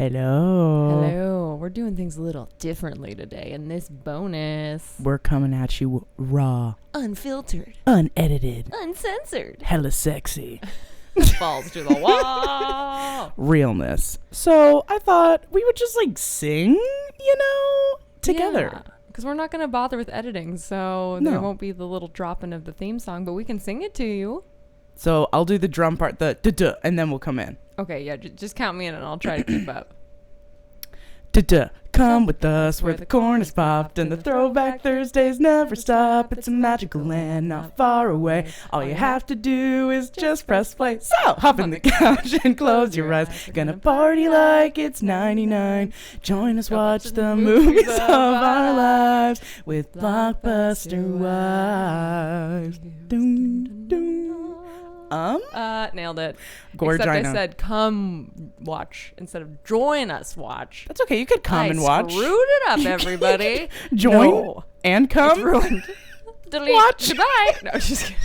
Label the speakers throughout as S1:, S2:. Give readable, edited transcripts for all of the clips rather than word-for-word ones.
S1: Hello.
S2: Hello. We're doing things a little differently today in this bonus.
S1: We're coming at you raw,
S2: Unfiltered.
S1: unedited,
S2: Uncensored.
S1: hella sexy.
S2: Balls to the wall.
S1: Realness. So I thought we would just sing, together.
S2: Because we're not going to bother with editing, so
S1: No.
S2: there won't be the little dropping of the theme song, but we can sing it to you.
S1: So I'll do the drum part, the duh, and then we'll come in.
S2: Okay, yeah, just count me in and I'll try to keep up.
S1: Duh. Come with us where the corn is popped and the throwback Thursdays never stop. It's a magical land not far away. All you have to do is just press play. So hop on the couch and close your eyes. Gonna party like it's 99. Join us, watch the movies of our lives with Blockbuster Wives. Doom, doom.
S2: Nailed it.
S1: Gorgina.
S2: Except I said come watch instead of join us watch.
S1: That's okay. You could come and watch.
S2: Screwed it up, everybody.
S1: Join
S2: No.
S1: and come.
S2: It's ruined. Delete.
S1: Watch.
S2: Goodbye. No, just kidding.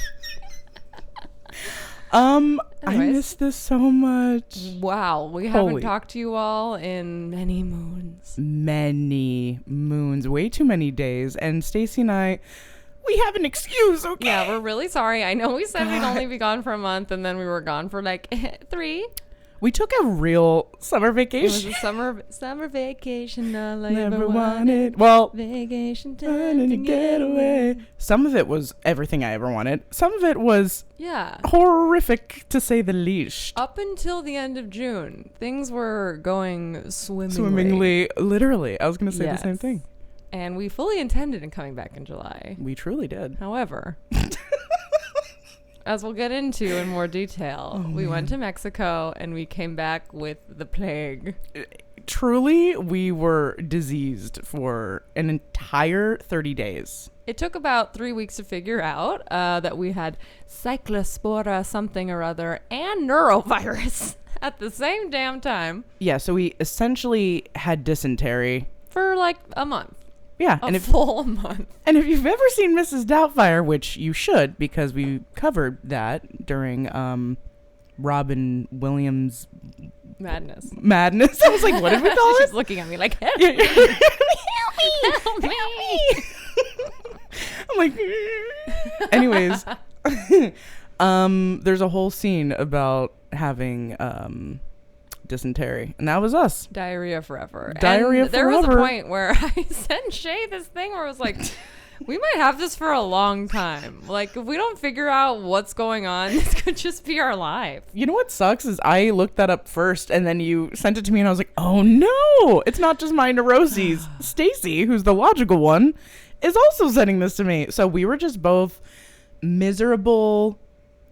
S1: I
S2: Anyways.
S1: miss this so much.
S2: Wow, we haven't talked to you all in many moons.
S1: Many moons, way too many days. And Stacy and I, we have an excuse, okay?
S2: Yeah, we're really sorry. I know we said we'd only be gone for a month, and then we were gone for 3.
S1: We took a real summer
S2: It was
S1: vacation.
S2: a summer vacation. All I
S1: Never
S2: ever
S1: wanted. Well,
S2: Vacation
S1: time
S2: time
S1: to get away. Some of it was everything I ever wanted. Some of it was
S2: Yeah.
S1: horrific, to say the least.
S2: Up until the end of June, things were going swimmingly.
S1: Swimmingly, literally. I was going to say the same
S2: Yes.
S1: thing.
S2: And we fully intended in coming back in July.
S1: We truly did.
S2: However, as we'll get into in more detail, we went to Mexico and we came back with the plague.
S1: Truly, we were diseased for an entire 30 days.
S2: It took about 3 weeks to figure out that we had cyclospora something or other and neurovirus at the same damn time
S1: Yeah, so we essentially had dysentery.
S2: for like a month.
S1: Yeah,
S2: A full month.
S1: and if you've ever seen Mrs. Doubtfire, which you should because we covered that during Robin Williams'
S2: Madness.
S1: madness. I was like, what did we call
S2: She's
S1: it?
S2: looking at me like, help
S1: Yeah,
S2: me.
S1: yeah.
S2: Help me.
S1: I'm like, anyways, there's a whole scene about having dysentery, and that was us.
S2: Diarrhea forever.
S1: Diarrhea
S2: and there
S1: forever.
S2: was a point where I sent Shay this thing where I was like, we might have this for a long time. Like, if we don't figure out what's going on, this could just be our life.
S1: You know what sucks is I looked that up first, and then you sent it to me, and I was like, oh no, it's not just my neuroses. Stacy, who's the logical one, is also sending this to me. So we were just both miserable,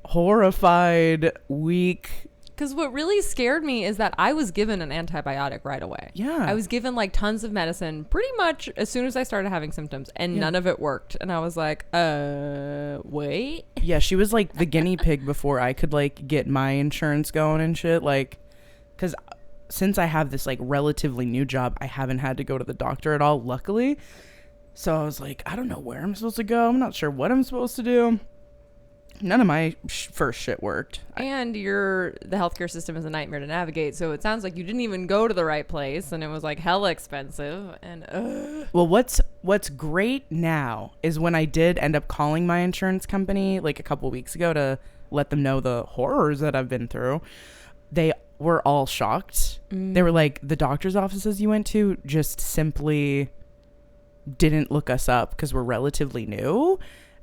S1: horrified, weak.
S2: Because what really scared me is that I was given an antibiotic right away.
S1: Yeah.
S2: I was given like tons of medicine pretty much as soon as I started having symptoms, and none of it worked. And I was like, wait.
S1: Yeah, she was like the guinea pig before I could get my insurance going and shit. Because since I have this relatively new job, I haven't had to go to the doctor at all, luckily. So I was like, I don't know where I'm supposed to go. I'm not sure what I'm supposed to do. None of my first shit worked.
S2: And the healthcare system is a nightmare to navigate. So it sounds like you didn't even go to the right place, and it was like hella expensive. And
S1: Well, what's great now is when I did end up calling my insurance company a couple weeks ago to let them know the horrors that I've been through, they were all shocked. They were like, the doctor's offices you went to just simply didn't look us up because we're relatively new.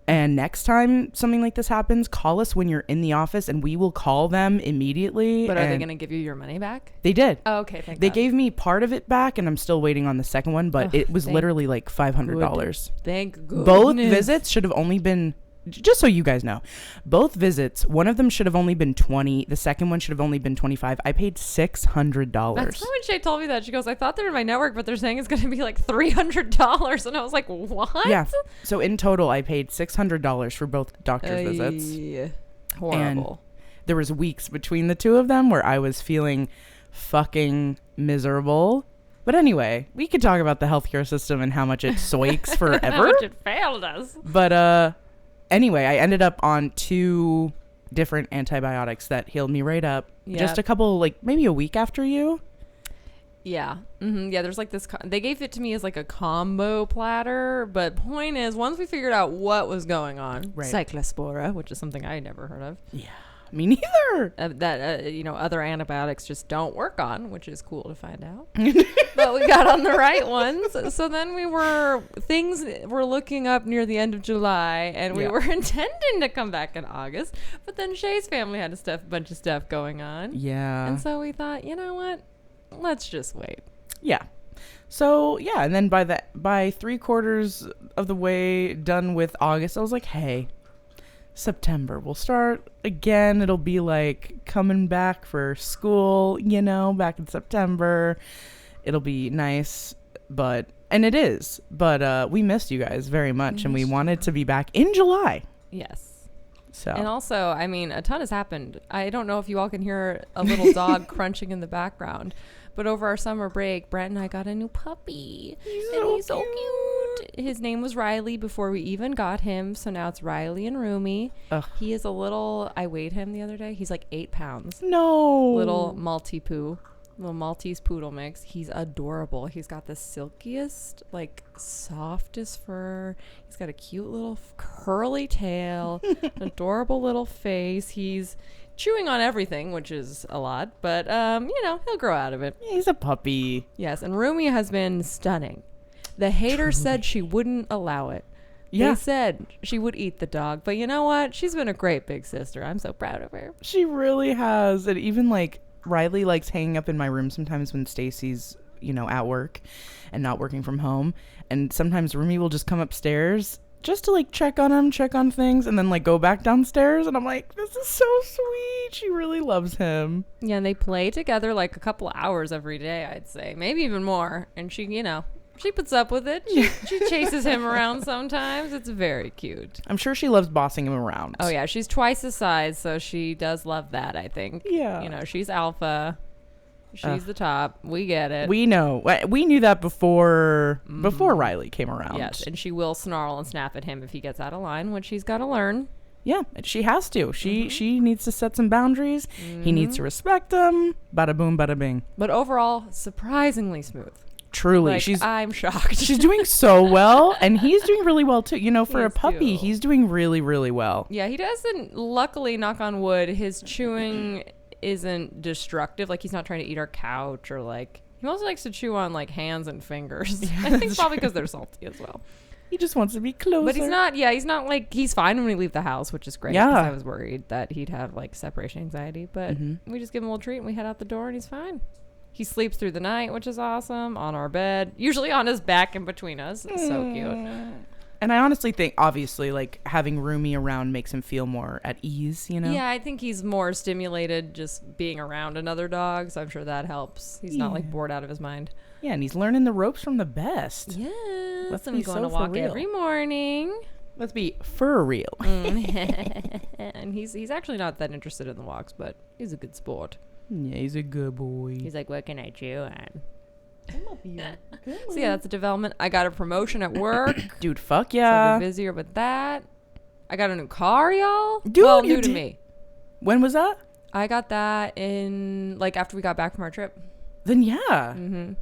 S1: And next time something like this happens, call us when you're in the office and we will call them immediately.
S2: but are they going to give you your money back?
S1: They did.
S2: Oh, okay, thank
S1: They
S2: God.
S1: gave me part of it back, and I'm still waiting on the second one, but it was literally $500.
S2: Thank goodness.
S1: Both visits should have only been, just so you guys know, both visits, one of them should have only been $20. The second one should have only been $25. I paid $600.
S2: That's when Shay told me that. She goes, I thought they were in my network, but they're saying it's going to be like $300. And I was like, what?
S1: Yeah. So in total, I paid $600 for both doctor's visits.
S2: Horrible.
S1: There was weeks between the two of them where I was feeling fucking miserable. But anyway, we could talk about the healthcare system and how much it soaks forever.
S2: How much it failed us.
S1: But anyway, I ended up on 2 different antibiotics that healed me right up.
S2: Yep.
S1: Just a couple, maybe a week after you.
S2: Yeah. Yeah, there's like this. They gave it to me as like a combo platter. But point is, once we figured out what was going on,
S1: Right.
S2: Cyclospora, which is something I had never heard of.
S1: Yeah. Me neither.
S2: That other antibiotics just don't work on, which is cool to find out. But we got on the right ones. So then things were looking up near the end of July, and we were intending to come back in August. But then Shay's family had a bunch of stuff going on.
S1: Yeah.
S2: And so we thought, you know what? Let's just wait.
S1: Yeah. So yeah, and then by 3/4 of the way done with August, I was like, hey, September, we'll start again. It'll be like coming back for school, back in September. It'll be nice, and it is, but we missed you guys very much, and we wanted to be back in July.
S2: Yes.
S1: So.
S2: And also, I mean, a ton has happened. I don't know if you all can hear a little dog crunching in the background, but over our summer break, Brent and I got a new puppy. He's so cute. His name was Riley before we even got him, so now it's Riley and Rumi. Ugh. He is I weighed him the other day. He's like 8 pounds.
S1: No.
S2: Little Maltese poodle mix. He's adorable. He's got the silkiest, like softest fur. He's got a cute little curly tail, adorable little face. He's chewing on everything, which is a lot, but he'll grow out of it.
S1: He's a puppy.
S2: Yes, and Rumi has been stunning. The haters said she wouldn't allow it. Yeah. They said she would eat the dog, but you know what? She's been a great big sister. I'm so proud of her.
S1: She really has. And even like Riley likes hanging up in my room sometimes when Stacy's, at work and not working from home. And sometimes Rumi will just come upstairs just to like check on him, check on things, and then like go back downstairs. And I'm like, this is so sweet. She really loves him.
S2: Yeah, and they play together like a couple hours every day, I'd say. Maybe even more. And she, she puts up with it. She chases him around sometimes. It's very cute.
S1: I'm sure she loves bossing him around.
S2: Oh, yeah. She's twice his size, so she does love that, I think.
S1: Yeah.
S2: She's alpha. She's the top. We get it.
S1: We know. We knew that before Riley came around.
S2: Yes, and she will snarl and snap at him if he gets out of line, which he's got to learn.
S1: Yeah, she has to. She needs to set some boundaries. He needs to respect them. Bada boom, bada bing.
S2: But overall, surprisingly smooth.
S1: Truly,
S2: I'm shocked.
S1: She's doing so well, and he's doing really well too. For a puppy, he's doing really, really well.
S2: Yeah, he doesn't. Luckily, knock on wood, his chewing isn't destructive. Like, he's not trying to eat our couch or he mostly likes to chew on hands and fingers. I think probably because they're salty as well.
S1: He just wants to be closer.
S2: But he's not he's fine when we leave the house, which is great.
S1: Yeah.
S2: Because I was worried that he'd have separation anxiety. But we just give him a little treat and we head out the door and he's fine. He sleeps through the night, which is awesome, on our bed, usually on his back in between us. It's so cute.
S1: And I honestly think, obviously, having Rumi around makes him feel more at ease,
S2: Yeah, I think he's more stimulated just being around another dog, so I'm sure that helps. He's not bored out of his mind.
S1: Yeah, and he's learning the ropes from the best.
S2: Yeah.
S1: Let's
S2: be going to walk every morning.
S1: Let's be for real.
S2: And he's actually not that interested in the walks, but he's a good sport.
S1: Yeah, he's a good boy.
S2: He's like, what can I chew on? So yeah, that's a development. I got a promotion at work.
S1: Dude, fuck yeah.
S2: So I've been busier with that. I got a new car, y'all.
S1: Dude,
S2: new to me.
S1: When was that?
S2: I got that in after we got back from our trip.
S1: Then yeah.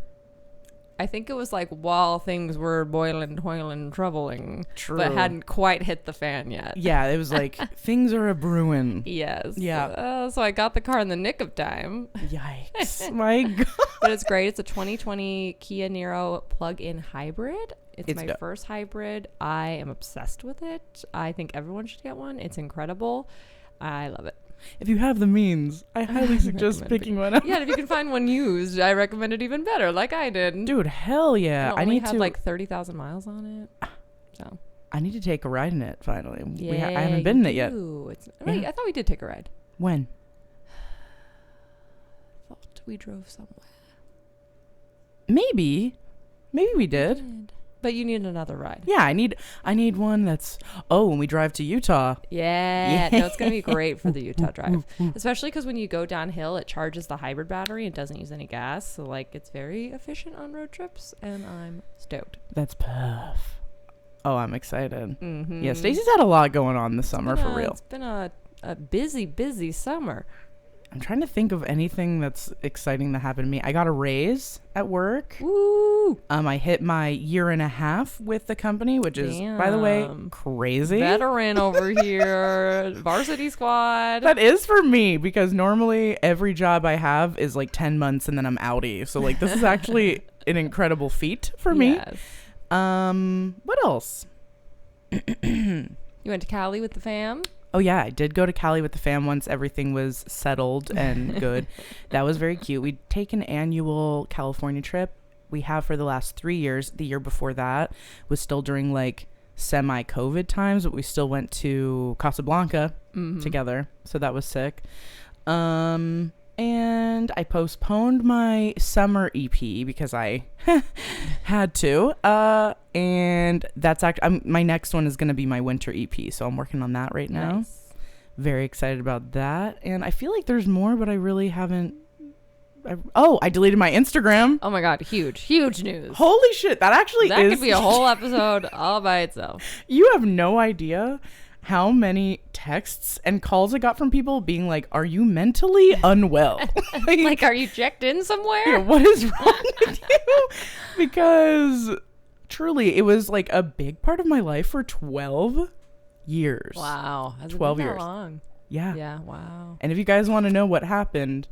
S2: I think it was while things were boiling, toiling, troubling.
S1: True.
S2: But hadn't quite hit the fan yet.
S1: Yeah, it was things are a brewing.
S2: Yes.
S1: Yeah.
S2: So I got the car in the nick of time.
S1: Yikes. My God.
S2: But it's great. It's a 2020 Kia Niro plug-in hybrid. It's my first hybrid. I am obsessed with it. I think everyone should get one. It's incredible. I love it.
S1: If you have the means, I highly suggest picking one up.
S2: Yeah, and if you can find one used, I recommend it even better, like I did.
S1: Dude, hell yeah.
S2: I only had 30,000 miles on it. So
S1: I need to take a ride in it finally.
S2: Yeah,
S1: I haven't been in it yet.
S2: Wait, I thought we did take a ride.
S1: When?
S2: I thought we drove somewhere.
S1: Maybe we did.
S2: But you need another ride.
S1: Yeah, I need one that's when we drive to Utah.
S2: Yeah. No, it's going to be great for the Utah drive. Especially because when you go downhill, it charges the hybrid battery and doesn't use any gas. So it's very efficient on road trips and I'm stoked.
S1: That's perf. Oh, I'm excited. Yeah, Stacey's had a lot going on this summer for real.
S2: It's been a busy, busy summer.
S1: I'm trying to think of anything that's exciting that happened to me. I got a raise at work.
S2: Woo!
S1: I hit my 1.5 years with the company, which is, by the way, crazy.
S2: Veteran over here. Varsity squad.
S1: That is for me, because normally every job I have is like 10 months and then I'm outie. So like this is actually an incredible feat for me.
S2: Yes.
S1: What else?
S2: You went to Cali with the fam?
S1: Oh yeah, I did go to Cali with the fam once everything was settled and good. That was very cute. We take an annual California trip. We have for the last 3 years. The year before that was still during like semi-COVID times, but we still went to Casablanca together. So that was sick. And I postponed my summer EP because I had to. And that's actually my next one is going to be my winter EP. So I'm working on that right now.
S2: Nice.
S1: Very excited about that. And I feel like there's more, but I really haven't. I deleted my Instagram.
S2: Oh my God. Huge news.
S1: Holy shit. That
S2: could be a whole episode all by itself.
S1: You have no idea how many texts and calls I got from people being like, are you mentally unwell?
S2: Like, are you checked in somewhere?
S1: Yeah, what is wrong with you? Because truly, it was like a big part of my life for 12 years.
S2: Wow. Has
S1: 12
S2: it been that
S1: years.
S2: long?
S1: Yeah.
S2: Yeah, wow.
S1: And if you guys want to know what happened,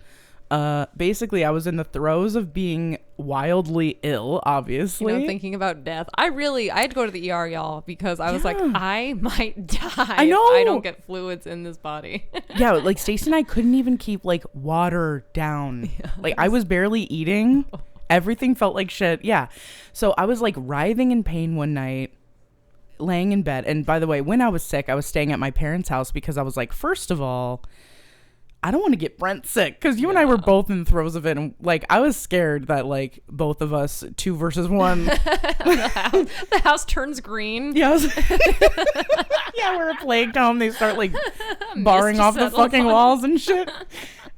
S1: basically I was in the throes of being wildly ill, obviously.
S2: You know, thinking about death. I had to go to the ER, y'all, because I was like, I might die.
S1: I know.
S2: If I don't get fluids in this body.
S1: Yeah, like Stacey and I couldn't even keep like water down. Yeah, like I was barely eating. Everything felt like shit. Yeah. So I was like writhing in pain one night, laying in bed. And by the way, when I was sick, I was staying at my parents' house because I was like, first of all, I don't want to get Brent sick, because you and I were both in the throes of it, and like I was scared that like both of us 2 versus 1
S2: the house turns green.
S1: Yeah, yeah, we're a plague home. They start like barring off the fucking walls and shit.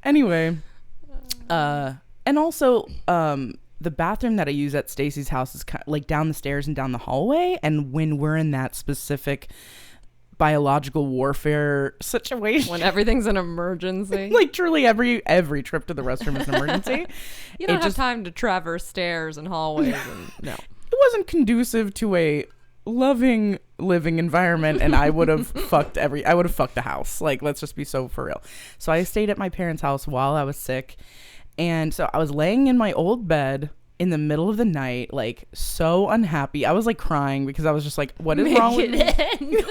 S1: Anyway, and also the bathroom that I use at Stacy's house is kind of like down the stairs and down the hallway, and when we're in that specific biological warfare situation,
S2: when everything's an emergency,
S1: like truly every trip to the restroom is an emergency.
S2: You don't have time to traverse stairs and hallways. No,
S1: it wasn't conducive to a loving living environment, and I would have fucked the house. Like, let's just be so for real. So I stayed at my parents' house while I was sick, and so I was laying in my old bed in the middle of the night, like so unhappy. I was like crying because I was just like, what is wrong with me? You know,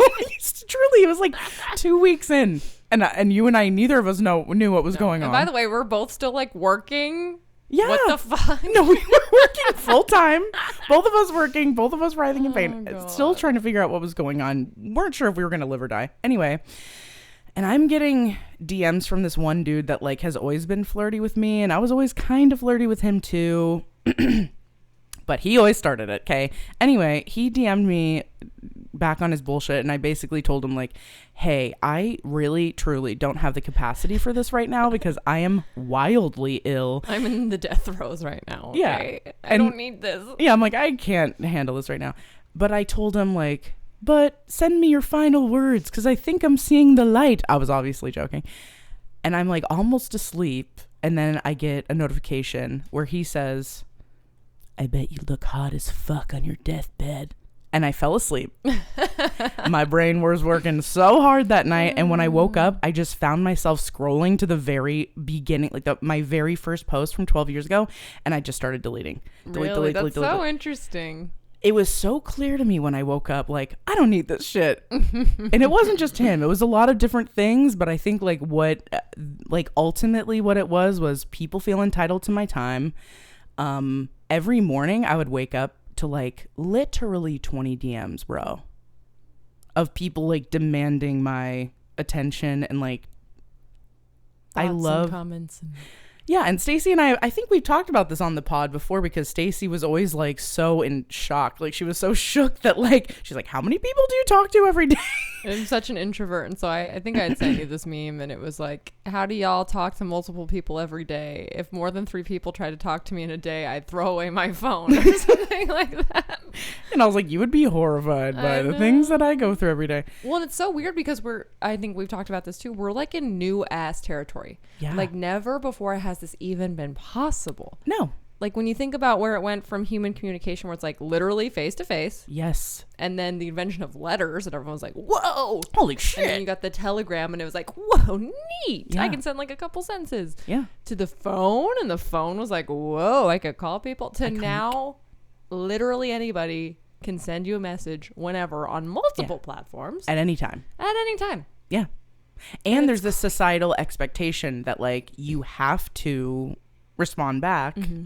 S1: truly, it was like 2 weeks in, and you and I, neither of us knew what was going on.
S2: And by the way, we're both still like working.
S1: Yeah.
S2: What the fuck?
S1: No, we were working full time. Both of us working, both of us writhing in pain. Still trying to figure out what was going on. Weren't sure if we were going to live or die. Anyway, and I'm getting DMs from this one dude that like has always been flirty with me, and I was always kind of flirty with him too. But he always started it, okay? Anyway, he DM'd me back on his bullshit, and I basically told him like, hey, I really truly don't have the capacity for this right now because I am wildly ill.
S2: I'm in the death throes right now. Okay?
S1: Yeah.
S2: I don't need this.
S1: Yeah, I'm like, I can't handle this right now. But I told him like, but send me your final words because I think I'm seeing the light. I was obviously joking. And I'm like almost asleep, and then I get a notification where he says, I bet you look hot as fuck on your deathbed. And I fell asleep. My brain was working so hard that night. And when I woke up, I just found myself scrolling to the very beginning, like my very first post from 12 years ago. And I just started deleting.
S2: That's so interesting.
S1: It was so clear to me when I woke up, like, I don't need this shit. And it wasn't just him. It was a lot of different things. But I think ultimately what it was people feel entitled to my time. Every morning I would wake up to like literally 20 DMs, bro, of people like demanding my attention and like
S2: thoughts
S1: I love
S2: and comments.
S1: Yeah, and Stacey and I think we've talked about this on the pod before because Stacey was always like so in shock. Like she was so shook that like she's like, how many people do you talk to every day?
S2: I'm such an introvert, and so I think I had sent you this meme, and it was like, how do y'all talk to multiple people every day? If more than 3 people try to talk to me in a day, I'd throw away my phone or something like that.
S1: And I was like, you would be horrified by the things that I go through every day.
S2: Well, and it's so weird because I think we've talked about this too. We're like in new ass territory.
S1: Yeah.
S2: Like never before has this even been possible.
S1: No.
S2: Like when you think about where it went from human communication where it's like literally face to face.
S1: Yes.
S2: And then the invention of letters and everyone was like, whoa.
S1: Holy shit.
S2: And then you got the telegram and it was like, whoa, neat.
S1: Yeah.
S2: I can send like a couple sentences.
S1: Yeah.
S2: To the phone, and the phone was like, whoa, I could call people. To now, literally anybody can send you a message whenever on multiple platforms.
S1: At any time.
S2: At any time.
S1: Yeah. And there's this societal expectation that like you have to respond back. Mm-hmm.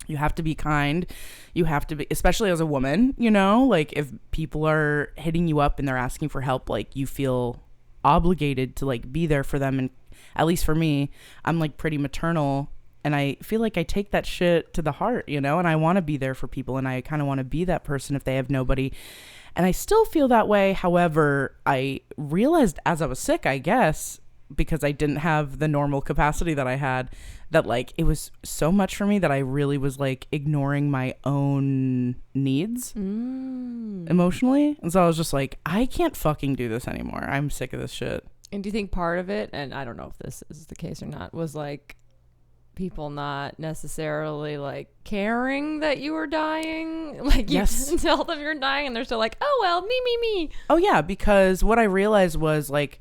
S1: You have to be kind. You have to be, especially as a woman, you know, like if people are hitting you up and they're asking for help, like you feel obligated to like be there for them. And at least for me, I'm like pretty maternal and I feel like I take that shit to the heart, you know, and I want to be there for people and I kind of want to be that person if they have nobody. And I still feel that way. However, I realized as I was sick, I guess, because I didn't have the normal capacity that I had, that like it was so much for me that I really was like ignoring my own needs emotionally. And so I was just like, I can't fucking do this anymore. I'm sick of this shit.
S2: And do you think part of it, and I don't know if this is the case or not, was like people not necessarily like caring that you were dying? Like you didn't tell them you're dying and they're still like, oh well, me.
S1: Oh yeah, because what I realized was like,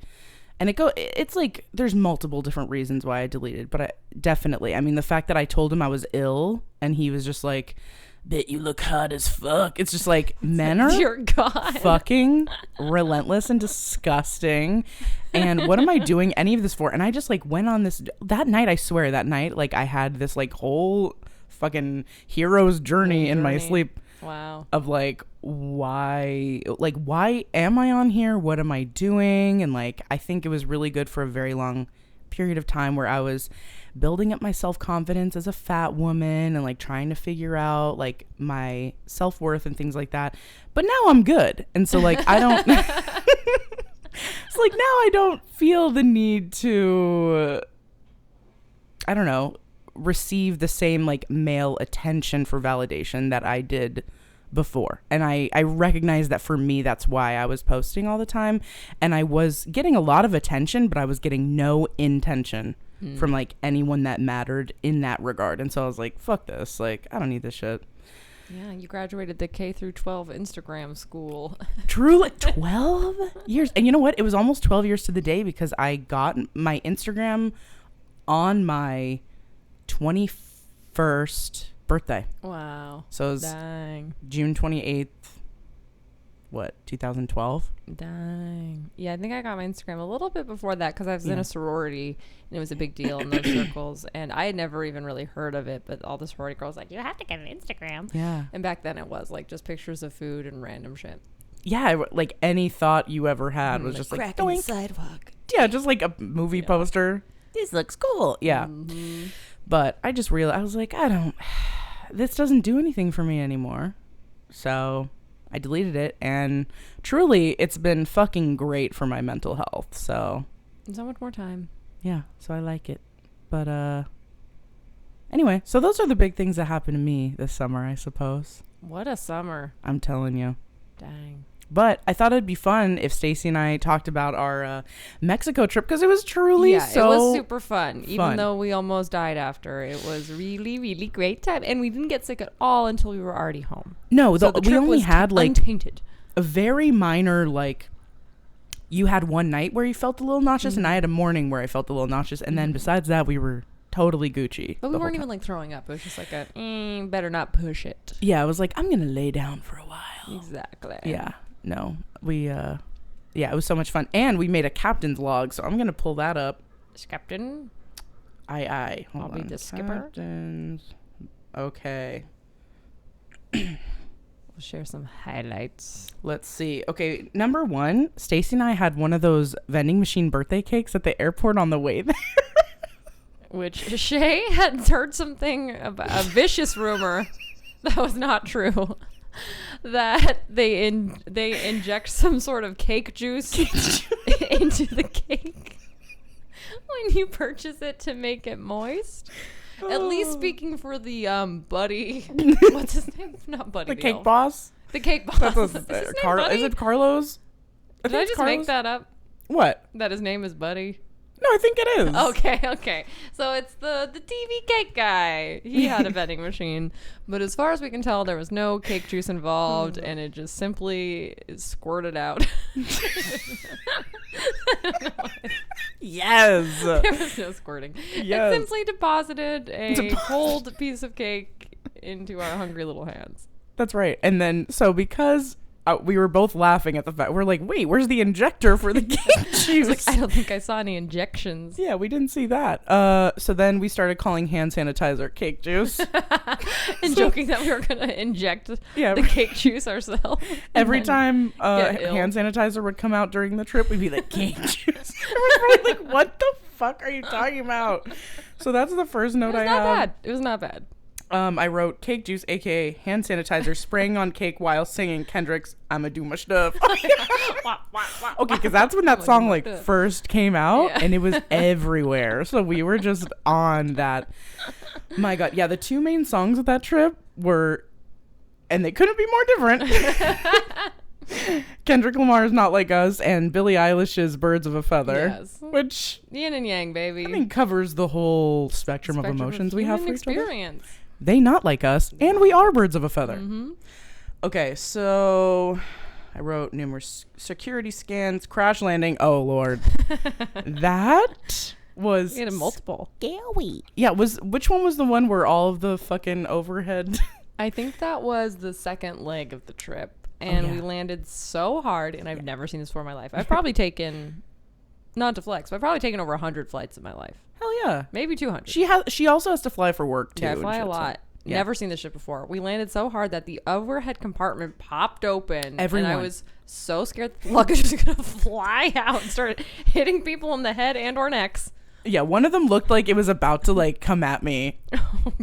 S1: and it's like there's multiple different reasons why I deleted, but I mean the fact that I told him I was ill and he was just like, bet you look hot as fuck. It's just like men are
S2: dear God.
S1: Fucking relentless and disgusting. And what am I doing any of this for? And I just like went on that night, I swear that night, like I had this like whole fucking hero's journey in my sleep.
S2: Wow.
S1: Of like, why am I on here? What am I doing? And like, I think it was really good for a very long period of time where I was building up my self-confidence as a fat woman and like trying to figure out like my self-worth and things like that. But now I'm good. And so like, I don't, it's like now I don't feel the need to, I don't know, receive the same like male attention for validation that I did before. And I recognize that for me, that's why I was posting all the time. And I was getting a lot of attention, but I was getting no intention from like anyone that mattered in that regard. And so I was like, fuck this. Like, I don't need this shit.
S2: Yeah, you graduated the K through 12 Instagram school.
S1: Truly, 12 years. And you know what? It was almost 12 years to the day because I got my Instagram on my 21st birthday.
S2: Wow.
S1: So it was June 28th, 2012?
S2: Dang. Yeah, I think I got my Instagram a little bit before that because I was in a sorority and it was a big deal in those circles. And I had never even really heard of it, but all the sorority girls like, you have to get an Instagram.
S1: Yeah.
S2: And back then it was like just pictures of food and random shit.
S1: Yeah, like any thought you ever had was just like
S2: cracking the sidewalk.
S1: Yeah, just like a movie poster. This looks cool. Yeah. Mm-hmm. But I just realized, I was like, this doesn't do anything for me anymore. So I deleted it, and truly it's been fucking great for my mental health. So
S2: so much more time.
S1: Yeah, so I like it. But anyway, so those are the big things that happened to me this summer, I suppose.
S2: What a summer.
S1: I'm telling you.
S2: Dang.
S1: But I thought it'd be fun if Stacy and I talked about our Mexico trip because it was truly
S2: it was super fun. Even though we almost died after. It was really, really great time. And we didn't get sick at all until we were already home.
S1: No, so we only had like
S2: untainted.
S1: A very minor, like, you had one night where you felt a little nauseous and I had a morning where I felt a little nauseous. And then besides that, we were totally Gucci.
S2: But we weren't even like throwing up. It was just like better not push it.
S1: Yeah, I was like, I'm going to lay down for a while.
S2: Exactly.
S1: Yeah. No, it was so much fun. And we made a captain's log, so I'm going to pull that up.
S2: Captain?
S1: Aye.
S2: I'll be the skipper.
S1: Captains. Okay.
S2: We'll share some highlights.
S1: Let's see. Okay, number 1, Stacy and I had one of those vending machine birthday cakes at the airport on the way there.
S2: Which Shay had heard something about a vicious rumor that was not true. That they inject some sort of cake juice into the cake when you purchase it to make it moist. At least speaking for the buddy. What's his name? Not Buddy.
S1: The cake
S2: elf.
S1: boss.
S2: The cake boss.
S1: That's
S2: Is his name Buddy?
S1: Is it Carlos?
S2: Did
S1: think
S2: I
S1: it's
S2: just
S1: Carlos.
S2: make that up?
S1: What?
S2: That his name is Buddy?
S1: No, I think it is.
S2: Okay. So it's the TV cake guy. He had a vending machine. But as far as we can tell, there was no cake juice involved, and it just simply squirted out.
S1: Yes.
S2: There was no squirting.
S1: Yes.
S2: It simply deposited a cold piece of cake into our hungry little hands.
S1: That's right. And then, so because we were both laughing at the fact, we're like, wait, where's the injector for the cake juice?
S2: Like, I don't think I saw any injections.
S1: Yeah, we didn't see that. So then we started calling hand sanitizer cake juice.
S2: And joking that we were going to inject
S1: Yeah.
S2: the cake juice ourselves.
S1: Every time
S2: get ill.
S1: hand sanitizer would come out during the trip, we'd be like, cake juice. Everyone's probably like, what the fuck are you talking about? So that's the first note I have.
S2: It was not bad.
S1: I wrote cake juice, aka hand sanitizer, spraying on cake while singing Kendrick's "I'ma do my stuff." Okay, because that's when that song like first came out,
S2: Yeah.
S1: and it was everywhere. So we were just on that. My God, yeah, the two main songs of that trip were, and they couldn't be more different. Kendrick Lamar's "Not Like Us" and Billie Eilish's "Birds of a Feather,"
S2: Yes.
S1: which
S2: Yin and yang, baby.
S1: I think covers the whole spectrum of emotions we have for each other.
S2: experience.
S1: They not like us, and we are birds of a feather.
S2: Mm-hmm.
S1: Okay, so I wrote numerous security scans, crash landing. Oh Lord, that was
S2: We had a multiple.
S1: scary. Yeah, which one was the one where all of the fucking overhead?
S2: I think that was the second leg of the trip. And
S1: yeah.
S2: we landed so hard, and I've never seen this before in my life. I've probably taken, not to flex, but I've probably taken over 100 flights in my life.
S1: Hell yeah.
S2: Maybe 200.
S1: She also has to fly for work too.
S2: Yeah, I
S1: and
S2: fly
S1: shit,
S2: a
S1: so-
S2: lot.
S1: Yeah.
S2: Never seen this shit before. We landed so hard that the overhead compartment popped open.
S1: Everyone.
S2: And I was so scared the luggage was going to fly out and start hitting people in the head and or necks.
S1: Yeah, one of them looked like it was about to like come at me,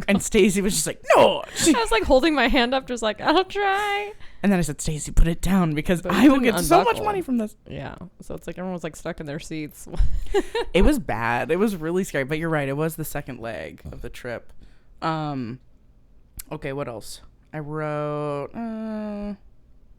S1: and Stacey was just like, "No."
S2: I was like holding my hand up, just like, I'll try.
S1: And then I said, "Stacey, put it down because
S2: But we
S1: I will
S2: couldn't
S1: get so much
S2: unbuckle.
S1: money from this."
S2: Yeah. So it's like everyone was like stuck in their seats.
S1: It was bad. It was really scary. But you're right. It was the second leg of the trip. Okay, what else? I wrote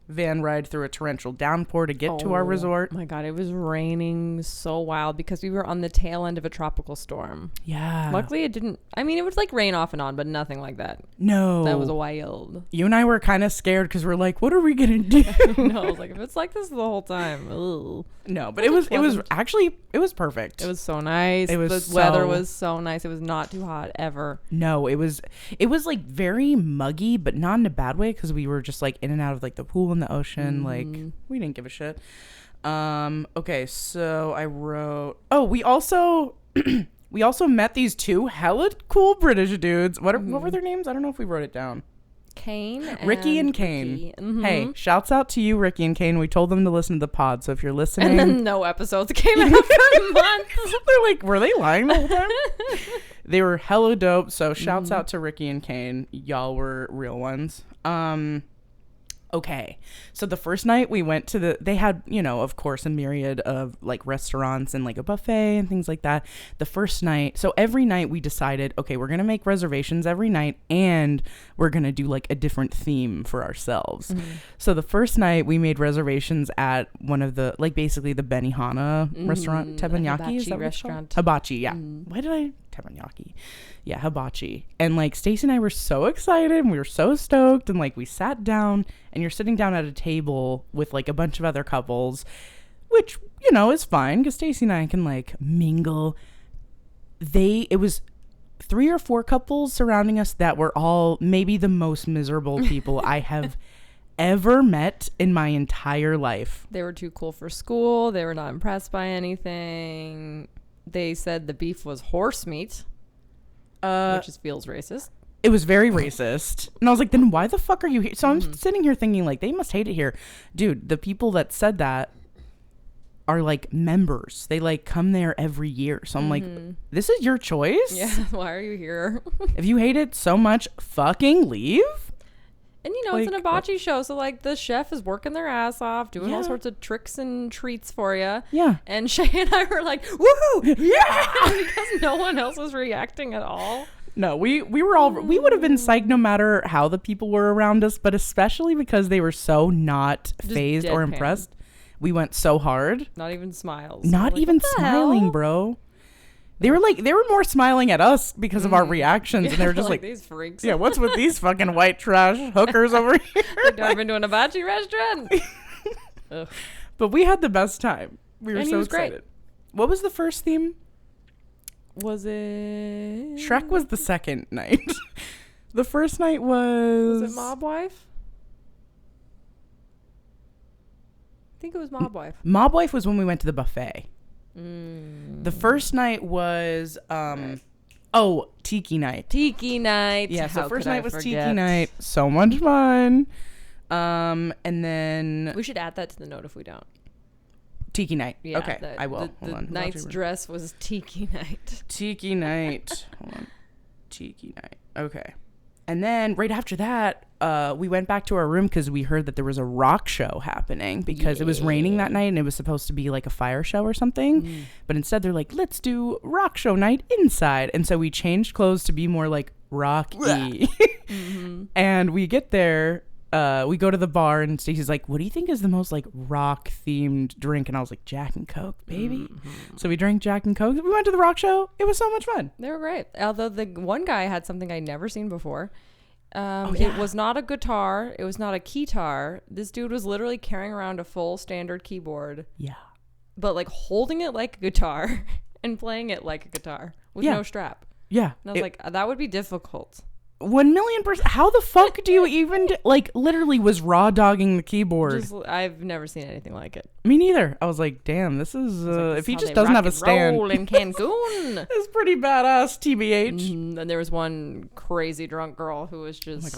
S1: van ride through a torrential downpour to get to our resort.
S2: Oh my God, it was raining so wild because we were on the tail end of a tropical storm.
S1: Yeah.
S2: Luckily, it didn't. I mean, it would like rain off and on, but nothing like that.
S1: No.
S2: That was wild.
S1: You and I were kind of scared because we're like, what are we going to do?
S2: No, I was like, if it's like this the whole time, ugh.
S1: No, but it was actually, it was perfect.
S2: It was so nice.
S1: It was
S2: The weather
S1: so-
S2: was so nice. It was not too hot ever.
S1: No, it was like very muggy, but not in a bad way because we were just like in and out of like the pool in the ocean. Like we didn't give a shit. Okay, so I wrote. Oh, we also met these two hella cool British dudes. What were their names? I don't know if we wrote it down. Ricky and Kane.
S2: Ricky. Mhm.
S1: Hey, shouts out to you, Ricky and Kane. We told them to listen to the pod, so if you're listening,
S2: And then no episodes came out for months.
S1: they're like, were they lying the whole time? They were hella dope. So shouts out to Ricky and Kane. Y'all were real ones. Okay, so the first night we went to they had, of course, a myriad of like restaurants and like a buffet and things like that. The first night, so every night we decided, okay, we're going to make reservations every night and we're going to do like a different theme for ourselves. So the first night we made reservations at one of the, like basically the Benihana restaurant, teppanyaki, is that what it's called?
S2: restaurant.
S1: Hibachi, yeah. Why did I teppanyaki? Yeah, hibachi. And like Stacey and I were so excited and we were so stoked, and like we sat down, and you're sitting down at a table with like a bunch of other couples, which is fine because Stacey and I can like mingle. It was 3 or 4 couples surrounding us that were all maybe the most miserable people I have ever met in my entire life.
S2: They were too cool for school. They were not impressed by anything. They said the beef was horse meat, which just feels racist.
S1: It was very racist. And I was like, then why the fuck are you here? So I'm sitting here thinking like, they must hate it here. Dude, the people that said that are like members. They like come there every year. So I'm like, this is your choice?
S2: Yeah, why are you here?
S1: If you hate it so much, fucking leave.
S2: And it's an hibachi show, so like the chef is working their ass off, doing all sorts of tricks and treats for you.
S1: Yeah.
S2: And Shay and I were like, woohoo! Yeah! Because no one else was reacting at all.
S1: No, we would have been psyched no matter how the people were around us, but especially because they were so not
S2: Just
S1: phased or
S2: deadpan.
S1: impressed. We went so hard.
S2: Not even smiles.
S1: Not
S2: We're like,
S1: even
S2: "What the
S1: smiling,
S2: hell?"
S1: bro. They were more smiling at us because of our reactions, and they were just like,
S2: these freaks.
S1: yeah, what's with these fucking white trash hookers over here?
S2: They've never been to an hibachi restaurant. Ugh.
S1: But we had the best time. We were
S2: And he
S1: so
S2: was great.
S1: excited. What was the first theme?
S2: Was it
S1: Shrek was the second night. The first night was...
S2: Was it Mob Wife? I think it was Mob Wife.
S1: Mob Wife was when we went to the buffet.
S2: Mm.
S1: The first night was Tiki Night.
S2: Tiki Night.
S1: Yeah, so
S2: How
S1: first
S2: could I
S1: night was Tiki
S2: forget?
S1: Night. So much fun. And then
S2: We should add that to the note if we don't.
S1: Tiki Night.
S2: Yeah,
S1: Okay, I will.
S2: The
S1: Hold on.
S2: night's dress was Tiki Night.
S1: Tiki Night. Hold on. Tiki Night. Okay. And then right after that, we went back to our room because we heard that there was a rock show happening because it was raining that night and it was supposed to be like a fire show or something. But instead they're like, let's do rock show night inside. And so we changed clothes to be more like rocky. And we get there. We go to the bar and Stacey's like, what do you think is the most like rock themed drink? And I was like, Jack and Coke, baby. So we drank Jack and Coke. We went to the rock show. It was so much fun.
S2: They were great. Although the one guy had something I'd never seen before.
S1: yeah.
S2: It was not a guitar. It was not a keytar. This dude was literally carrying around a full standard keyboard,
S1: Yeah.
S2: but like holding it like a guitar and playing it like a guitar with
S1: Yeah.
S2: no strap.
S1: Yeah.
S2: And I was like, that would be difficult.
S1: 1,000,000%. How the fuck do you even like literally was raw dogging the keyboard?
S2: I've never seen anything like it.
S1: Me neither. I was like, damn, this is
S2: Like,
S1: if he
S2: this is
S1: just
S2: how they
S1: doesn't have
S2: rock
S1: a
S2: and
S1: stand.
S2: roll in Cancun.
S1: It's pretty badass, TBH.
S2: And there was one crazy drunk girl who was just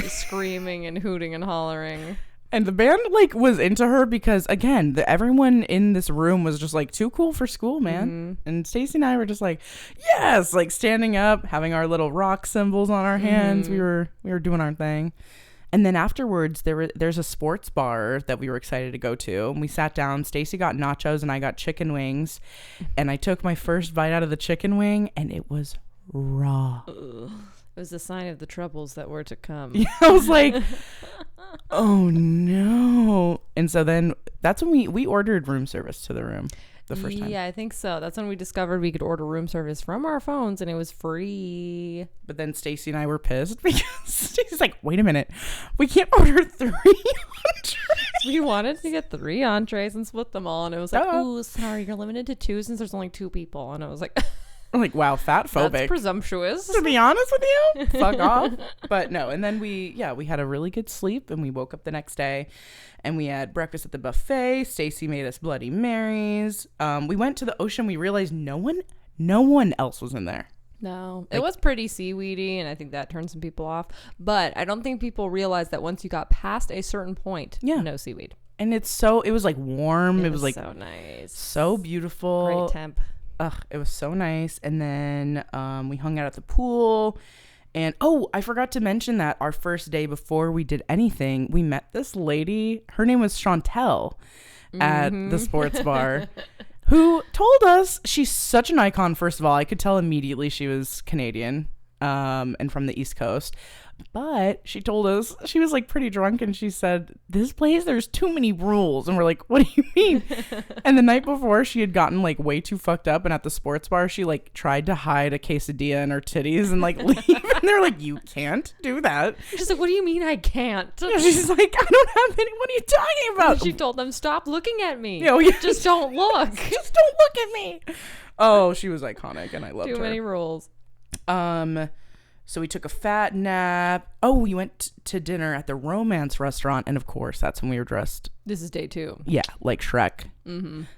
S2: screaming and hooting and hollering.
S1: And the band like was into her because again, everyone in this room was just like too cool for school, man. And Stacey and I were just like, yes, like standing up, having our little rock symbols on our hands. We were doing our thing. And then afterwards, there's a sports bar that we were excited to go to, and we sat down. Stacey got nachos and I got chicken wings, and I took my first bite out of the chicken wing, and it was raw.
S2: Ugh. It was a sign of the troubles that were to come.
S1: Yeah, I was like, oh no. And so then that's when we ordered room service to the room the first time.
S2: Yeah, I think so. That's when we discovered we could order room service from our phones and it was free.
S1: But then Stacey and I were pissed because Stacey's like, wait a minute, we can't order 3 entrees.
S2: We wanted to get 3 entrees and split them all, and it was like, ooh, sorry, you're limited to 2 since there's only 2 people. And I was like,
S1: I'm like, wow, fat phobic.
S2: that's presumptuous.
S1: To be honest with you, fuck off. But no, and then we had a really good sleep, and we woke up the next day and we had breakfast at the buffet. Stacey made us Bloody Marys. We went to the ocean. We realized no one else was in there.
S2: No, it was pretty seaweedy, and I think that turned some people off. But I don't think people realize that once you got past a certain point, no seaweed.
S1: And it was like warm. It was like
S2: so nice,
S1: so beautiful.
S2: great temp.
S1: It was so nice. And then we hung out at the pool. And I forgot to mention that our first day before we did anything, we met this lady. Her name was Chantel at the sports bar, who told us she's such an icon. First of all, I could tell immediately she was Canadian and from the East Coast. But she told us, she was like pretty drunk, and she said, this place, there's too many rules. And we're like, what do you mean? And the night before, she had gotten like way too fucked up, and at the sports bar, she like tried to hide a quesadilla in her titties and like leave. And they're like, you can't do that.
S2: She's like, what do you mean I can't?
S1: Yeah, she's like, I don't have any, what are you talking about?
S2: She told them, stop looking at me.
S1: Yeah.
S2: Just don't look.
S1: Just don't look at me. Oh, she was iconic, and I loved her.
S2: Too many rules.
S1: So we took a fat nap. We went to dinner at the Romance restaurant. And of course, that's when we were dressed.
S2: This is day 2.
S1: Yeah, like Shrek.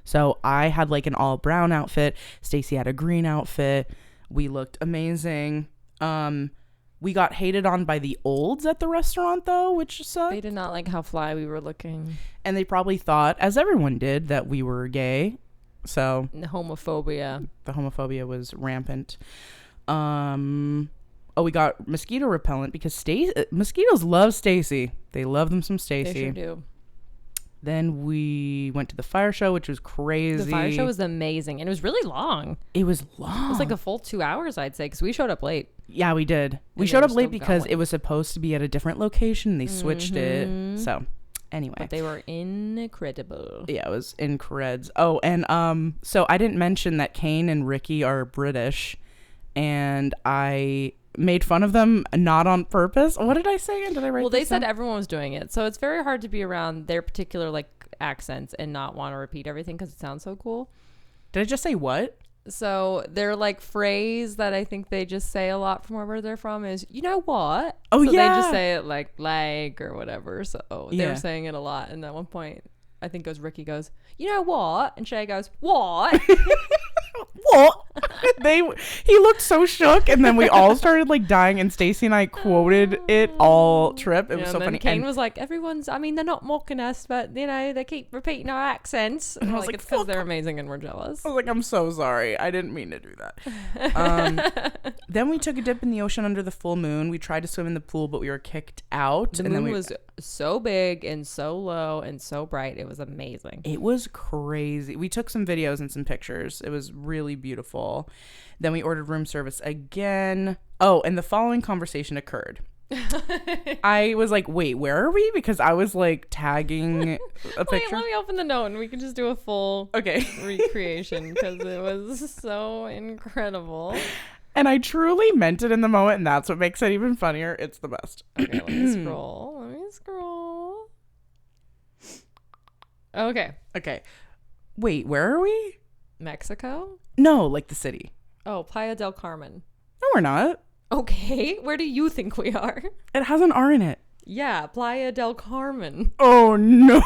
S1: So I had like an all brown outfit. Stacey had a green outfit. We looked amazing. We got hated on by the olds at the restaurant, though, which sucked.
S2: They did not like how fly we were looking.
S1: And they probably thought, as everyone did, that we were gay. So
S2: The homophobia.
S1: the homophobia was rampant. We got mosquito repellent because mosquitoes love Stacey. They love them some Stacey.
S2: They sure do.
S1: Then we went to the fire show, which was crazy.
S2: The fire show was amazing. And it was really long.
S1: It was long.
S2: It was like a full 2 hours, I'd say, because we showed up late.
S1: Yeah, we did. We showed up late because it was supposed to be at a different location. They switched it. So anyway.
S2: But they were incredible.
S1: Yeah, it was increds. Oh, and so I didn't mention that Kane and Ricky are British. And I made fun of them, not on purpose. What did I say? Did I write?
S2: Well, they said
S1: down?
S2: everyone was doing it, so it's very hard to be around their particular like accents and not want to repeat everything because it sounds so cool.
S1: Did I just say what?
S2: So their like phrase that I think they just say a lot from wherever they're from is, you know what?
S1: Oh,
S2: so
S1: yeah.
S2: they just say it like or whatever. So they
S1: Yeah.
S2: were saying it a lot, and at one point, I think Ricky goes, you know what? And Shay goes, what?
S1: What? He looked so shook, and then we all started like dying, and Stacy and I quoted it all trip. It was so funny.
S2: Kane was like, everyone's, I mean, they're not mocking us, but you know, they keep repeating our accents. And I was like, it's because they're amazing and we're jealous.
S1: I was like, I'm so sorry. I didn't mean to do that. Then we took a dip in the ocean under the full moon. We tried to swim in the pool, but we were kicked out.
S2: The moon was so big and so low and so bright. It was amazing.
S1: It was crazy. We took some videos and some pictures. It was really beautiful. Then we ordered room service again. Oh, and the following conversation occurred. I was like, wait, where are we? Because I was like tagging a picture.
S2: Wait, let me open the note and we can just do a full recreation because it was so incredible.
S1: And I truly meant it in the moment, and that's what makes it even funnier. It's the best.
S2: Okay, let me scroll. Okay.
S1: Wait, where are we?
S2: Mexico?
S1: No, like the city.
S2: Oh, Playa del Carmen.
S1: No, we're not.
S2: Okay, where do you think we are?
S1: It has an R in it.
S2: Yeah, Playa del Carmen.
S1: Oh, no.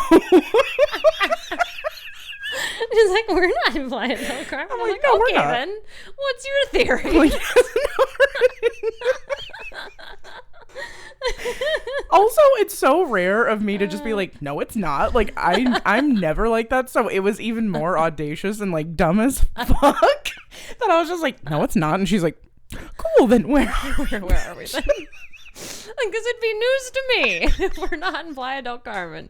S2: She's like, we're not in Playa del Carmen. I'm like,
S1: no,
S2: okay,
S1: we're not.
S2: then. What's your theory?
S1: Like, it has an R in it. Also, it's so rare of me to just be like, no, it's not. Like, I'm never like that. So it was even more audacious and like dumb as fuck that I was just like, no, it's not. And she's like, cool, then where are we then?
S2: Like, this would be news to me if we're not in Playa del Carmen.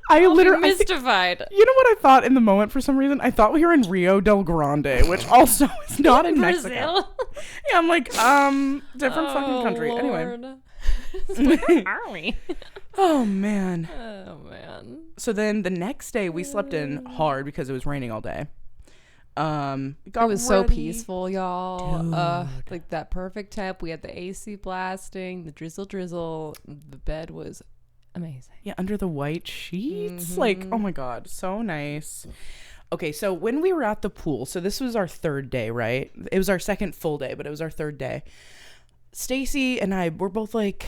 S1: I'll literally
S2: mystified.
S1: You know what I thought in the moment for some reason? I thought we were in Rio del Grande, which also is not in
S2: Brazil.
S1: Mexico. Yeah, I'm like, different fucking country.
S2: Lord.
S1: Anyway.
S2: Where are we?
S1: Oh man. So then the next day we slept in hard because it was raining all day.
S2: It was so peaceful, y'all. Like that perfect temp. We had the AC blasting, the drizzle. The bed was amazing.
S1: Yeah, under the white sheets. Like, oh my God, so nice. Okay, so when we were at the pool, so this was our third day, right? It was our second full day, but it was our third day. Stacy and I were both like,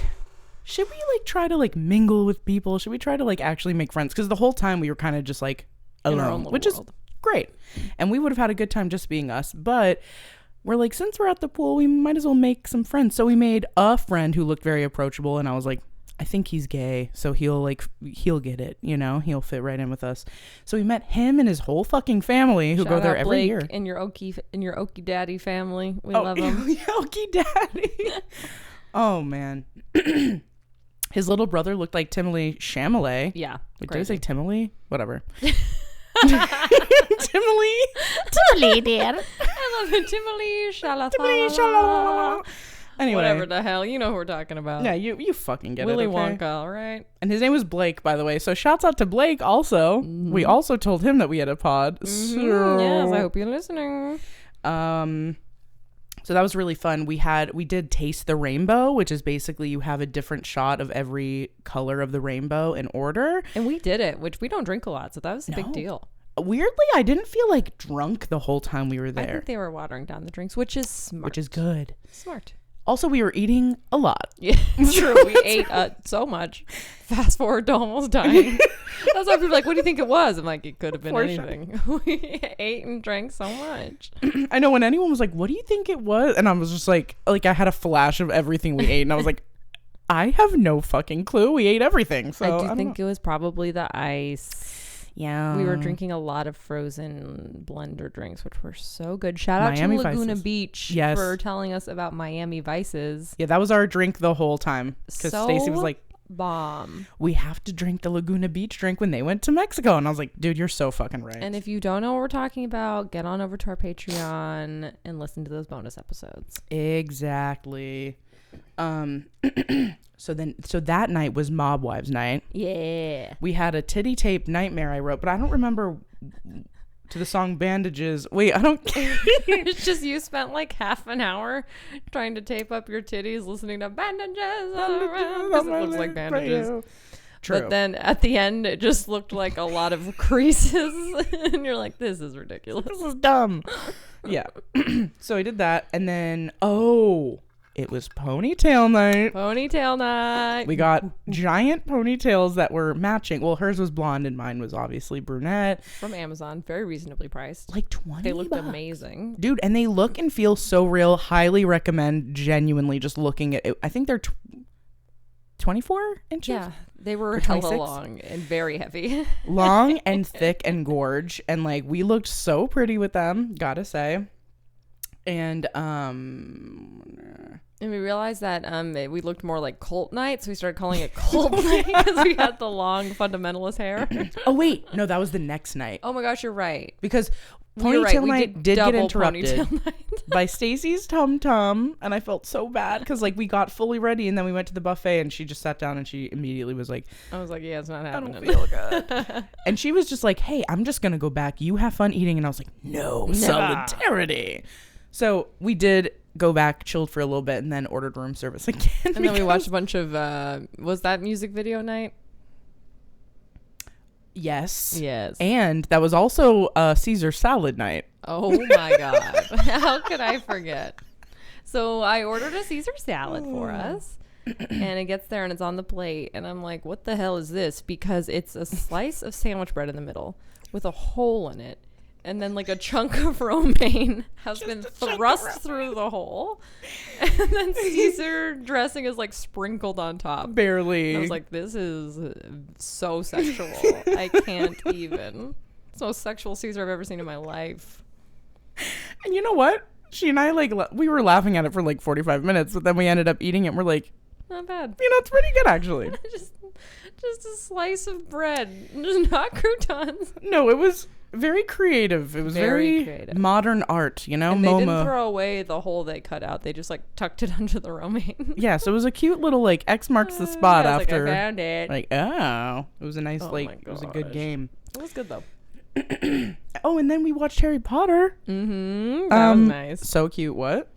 S1: should we like try to like mingle with people? Should we try to like actually make friends? Because the whole time we were kind of just like alone, which is great. And we would have had a good time just being us. But we're like, since we're at the pool, we might as well make some friends. So we made a friend who looked very approachable. And I was like, I think he's gay. So he'll get it, you know, he'll fit right in with us. So we met him and his whole fucking family who go there every
S2: Blake
S1: year.
S2: And your Okie Daddy family. We love them.
S1: Okie Daddy. Oh, man. His little brother looked like Timothy Chalamet.
S2: Yeah.
S1: Wait, did I say Timothy? Whatever.
S2: Timothy, dear. I love it. Timothy Chalamet.
S1: Anyway.
S2: Whatever the hell. You know who we're talking about.
S1: Yeah, you fucking get
S2: Willy
S1: it, okay?
S2: Wonka, all right?
S1: And his name was Blake, by the way. So shouts out to Blake also. We also told him that we had a pod. So,
S2: yes, I hope you're listening.
S1: So that was really fun. We did Taste the Rainbow, which is basically you have a different shot of every color of the rainbow in order.
S2: And we did it, which we don't drink a lot, so that was a big deal.
S1: Weirdly, I didn't feel like drunk the whole time we were there.
S2: I think they were watering down the drinks, which is smart.
S1: Which is good.
S2: Smart.
S1: Also, we were eating a lot.
S2: Yeah, it's true. We ate so much. Fast forward to almost dying. That's why people are like, what do you think it was? I'm like, it could have been anything. Sure. We ate and drank so much.
S1: I know when anyone was like, what do you think it was? And I was just like I had a flash of everything we ate. And I was like, I have no fucking clue. We ate everything. So
S2: I think it was probably the ice.
S1: Yeah.
S2: We were drinking a lot of frozen blender drinks, which were so good. Shout out
S1: Miami
S2: to Laguna
S1: Vices.
S2: Beach for telling us about Miami Vices.
S1: Yeah, that was our drink the whole time. Because Stacy was like,
S2: bomb.
S1: We have to drink the Laguna Beach drink when they went to Mexico. And I was like, dude, you're so fucking right.
S2: And if you don't know what we're talking about, get on over to our Patreon and listen to those bonus episodes.
S1: Exactly. So that night was Mob Wives night.
S2: Yeah.
S1: We had a titty tape nightmare I wrote, but I don't remember to the song Bandages. Wait, I don't.
S2: It's just you spent like half an hour trying to tape up your titties listening to Bandages all around, 'cause it looks like bandages.
S1: True.
S2: But then at the end, it just looked like a lot of creases. And you're like, this is ridiculous.
S1: This is dumb. Yeah. So I did that. And then, it was ponytail night.
S2: Ponytail night.
S1: We got giant ponytails that were matching. Well, hers was blonde and mine was obviously brunette.
S2: From Amazon. Very reasonably priced.
S1: Like 20
S2: They looked
S1: bucks.
S2: amazing.
S1: Dude, and they look and feel so real. Highly recommend genuinely just looking at it. I think they're 24 inches?
S2: Yeah. They were
S1: Or
S2: hella
S1: 26?
S2: long and very heavy.
S1: Long and thick and gorge. And like we looked so pretty with them, gotta say. And
S2: And we realized that we looked more like cult night, so we started calling it cult night because we had the long fundamentalist hair.
S1: oh wait, no, that was the next night.
S2: Oh my gosh, you're right.
S1: Because
S2: You're
S1: ponytail
S2: right. We
S1: night did get
S2: double
S1: interrupted
S2: ponytail night.
S1: by Stacy's tum tum, and I felt so bad because like we got fully ready and then we went to the buffet and she just sat down and she immediately was like,
S2: I was like, yeah, it's not
S1: I
S2: happening.
S1: don't feel good. And she was just like, hey, I'm just gonna go back. You have fun eating. And I was like, no, solidarity. So we did go back, chilled for a little bit, and then ordered room service again.
S2: And then we watched a bunch of was that music video night?
S1: Yes.
S2: Yes.
S1: And that was also Caesar salad night.
S2: Oh my god. How could I forget? So I ordered a Caesar salad for us. And it gets there and it's on the plate. And I'm like, what the hell is this? Because it's a slice of sandwich bread in the middle with a hole in it. And then like a chunk of romaine has been thrust through the hole. And then Caesar dressing is like sprinkled on top.
S1: Barely.
S2: And I was like, this is so sexual. I can't even. It's the most sexual Caesar I've ever seen in my life.
S1: And you know what? She and I we were laughing at it for like 45 minutes, but then we ended up eating it. And we're like,
S2: Not bad.
S1: it's pretty good actually.
S2: just a slice of bread, just not croutons.
S1: No, it was very creative. It was very
S2: creative.
S1: modern art,
S2: And
S1: MoMA.
S2: they didn't throw away the hole they cut out. They just like tucked it under the romaine.
S1: Yeah, so it was a cute little like X marks the spot
S2: I was
S1: after.
S2: Like, I found it.
S1: Like, oh, it was a nice
S2: Oh
S1: like
S2: my
S1: it was a good
S2: gosh.
S1: game.
S2: It was good though.
S1: Oh, and then we watched Harry Potter.
S2: Mm-hmm. That was nice.
S1: So cute. What?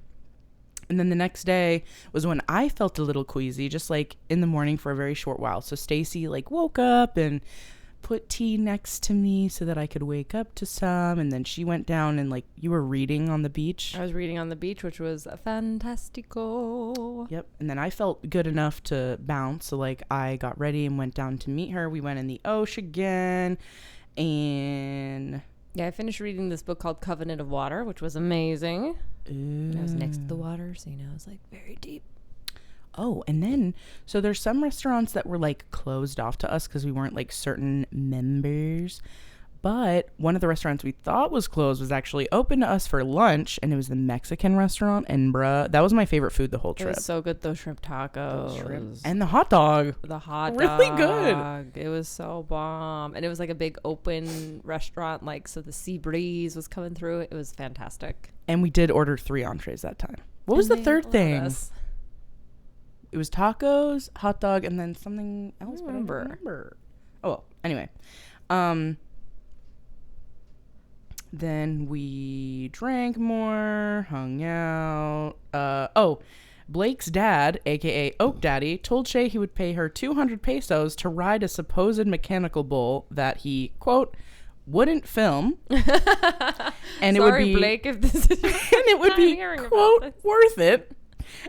S1: And then the next day was when I felt a little queasy, just like in the morning for a very short while. So Stacy like woke up and put tea next to me so that I could wake up to some. And then she went down and like you were reading on the beach.
S2: I was reading on the beach, which was fantastico.
S1: Yep. And then I felt good enough to bounce. So like I got ready and went down to meet her. We went in the ocean again. And
S2: Yeah, I finished reading this book called Covenant of Water, which was amazing. I was next to the water, so I was like very deep.
S1: Oh, and then, so there's some restaurants that were like closed off to us because we weren't like certain members. But one of the restaurants we thought was closed was actually open to us for lunch, and it was the Mexican restaurant. And bruh, that was my favorite food the whole
S2: It
S1: trip.
S2: was so good, those shrimp tacos.
S1: And the hot dog.
S2: The hot dog.
S1: Really good.
S2: It was so bomb. And it was like a big open restaurant, like, so the sea breeze was coming through. It was fantastic.
S1: And we did order 3 entrees that time. What was the third thing? It was tacos, hot dog, and then something else.
S2: I don't remember.
S1: Oh, well, anyway. Then we drank more, hung out. Blake's dad, aka Oak Daddy, told Shay he would pay her 200 pesos to ride a supposed mechanical bull that he, quote, wouldn't film. And
S2: Sorry,
S1: it would be
S2: Blake, if this is
S1: and it would be, quote, worth it.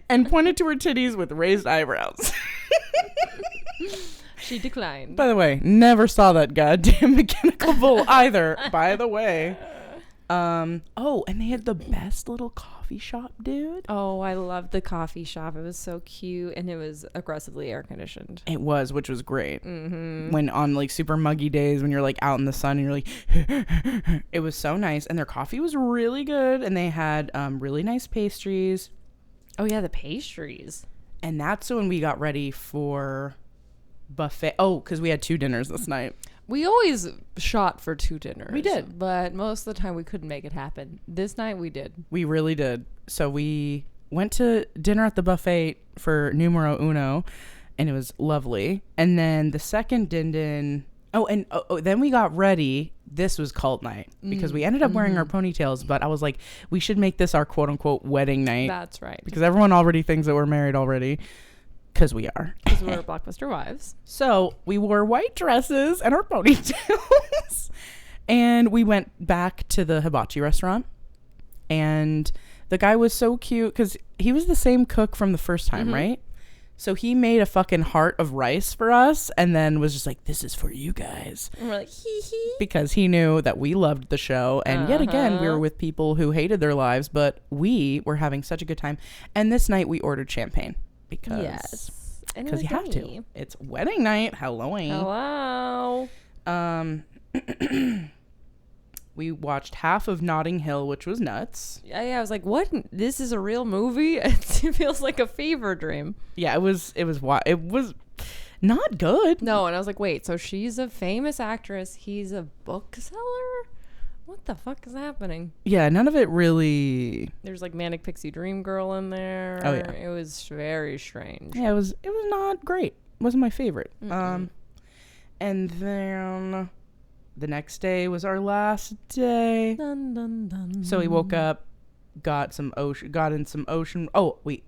S1: And pointed to her titties with raised eyebrows.
S2: She declined.
S1: By the way, never saw that goddamn mechanical bull either, by the way. Oh, and they had the best little coffee shop, dude.
S2: Oh, I loved the coffee shop. It was so cute, and it was aggressively air conditioned.
S1: It was, which was great.
S2: Mm-hmm.
S1: When on like super muggy days when you're like out in the sun and you're like, it was so nice. And their coffee was really good. And they had really nice pastries.
S2: Oh, yeah, the pastries.
S1: And that's when we got ready for buffet. Oh, because we had 2 dinners this night.
S2: We always shot for 2 dinners.
S1: We did.
S2: But most of the time we couldn't make it happen. This night we did.
S1: We really did. So we went to dinner at the buffet for numero uno, and it was lovely. And then the second din. Then we got ready. This was cult night because we ended up wearing our ponytails, but I was like, we should make this our quote unquote wedding night.
S2: That's right.
S1: Because everyone already thinks that we're married already. Because we are.
S2: Because we're Blockbuster wives.
S1: So we wore white dresses and our ponytails. And we went back to the hibachi restaurant. And the guy was so cute because he was the same cook from the first time, right? So he made a fucking heart of rice for us and then was just like, this is for you guys.
S2: And we're like, hee hee.
S1: Because he knew that we loved the show. And yet again, we were with people who hated their lives, but we were having such a good time. And this night we ordered champagne. Because you have to. It's wedding night. Halloween.
S2: Hello.
S1: We watched half of Notting Hill, which was nuts.
S2: Yeah, I was like, what? This is a real movie? It feels like a fever dream.
S1: Yeah, it was not good.
S2: No, and I was like, wait, so she's a famous actress. He's a bookseller? What the fuck is happening?
S1: Yeah, none of it really.
S2: There's like Manic Pixie Dream Girl in there.
S1: Oh yeah.
S2: It was very strange.
S1: Yeah, it was not great. It wasn't my favorite. And then the next day was our last day.
S2: Dun, dun, dun.
S1: So we woke up, got in some ocean. Oh, we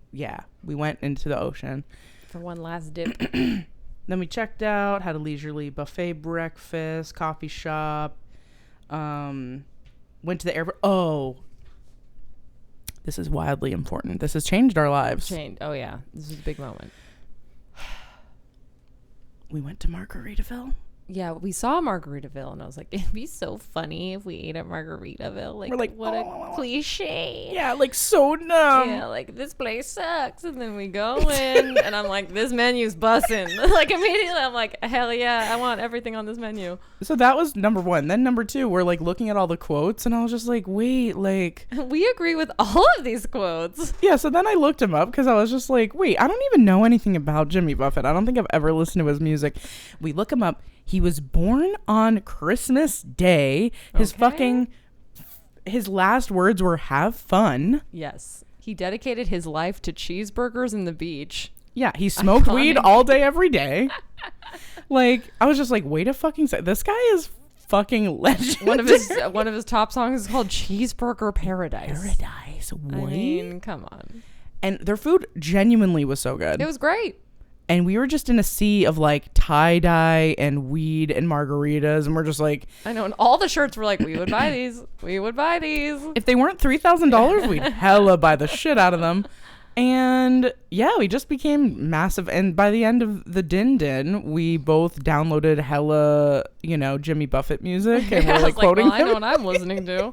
S1: went into the ocean
S2: For one last dip.
S1: Then we checked out, had a leisurely buffet breakfast, coffee shop. Went to the airport. Oh, this is wildly important. This has changed our lives.
S2: Oh yeah, this is a big moment.
S1: We went to Margaritaville.
S2: Yeah, we saw Margaritaville, and I was like, it'd be so funny if we ate at Margaritaville. Like,
S1: we're like,
S2: what a cliche.
S1: Yeah, like so dumb.
S2: Yeah, like this place sucks, and then we go in, and I'm like, this menu's bussin'. Like immediately, I'm like, hell yeah, I want everything on this menu.
S1: So that was number 1. Then number 2, we're like looking at all the quotes, and I was just like, wait, like
S2: we agree with all of these quotes.
S1: Yeah. So then I looked him up because I was just like, wait, I don't even know anything about Jimmy Buffett. I don't think I've ever listened to his music. We look him up. He was born on Christmas Day. His last words were "have fun."
S2: Yes. He dedicated his life to cheeseburgers and the beach.
S1: Yeah, he smoked weed all day, every day. Like, I was just like, wait a fucking second. This guy is fucking legendary.
S2: One of his top songs is called Cheeseburger Paradise.
S1: What?
S2: I mean, come on.
S1: And their food genuinely was so good.
S2: It was great.
S1: And we were just in a sea of like tie-dye and weed and margaritas. And we're just like,
S2: I know. And all the shirts were like, we would buy these. We would buy these.
S1: If they weren't $3,000, we'd hella buy the shit out of them. And yeah, we just became massive. And by the end of the din, we both downloaded hella, Jimmy Buffett music. And we're like quoting him.
S2: I know what I'm listening to.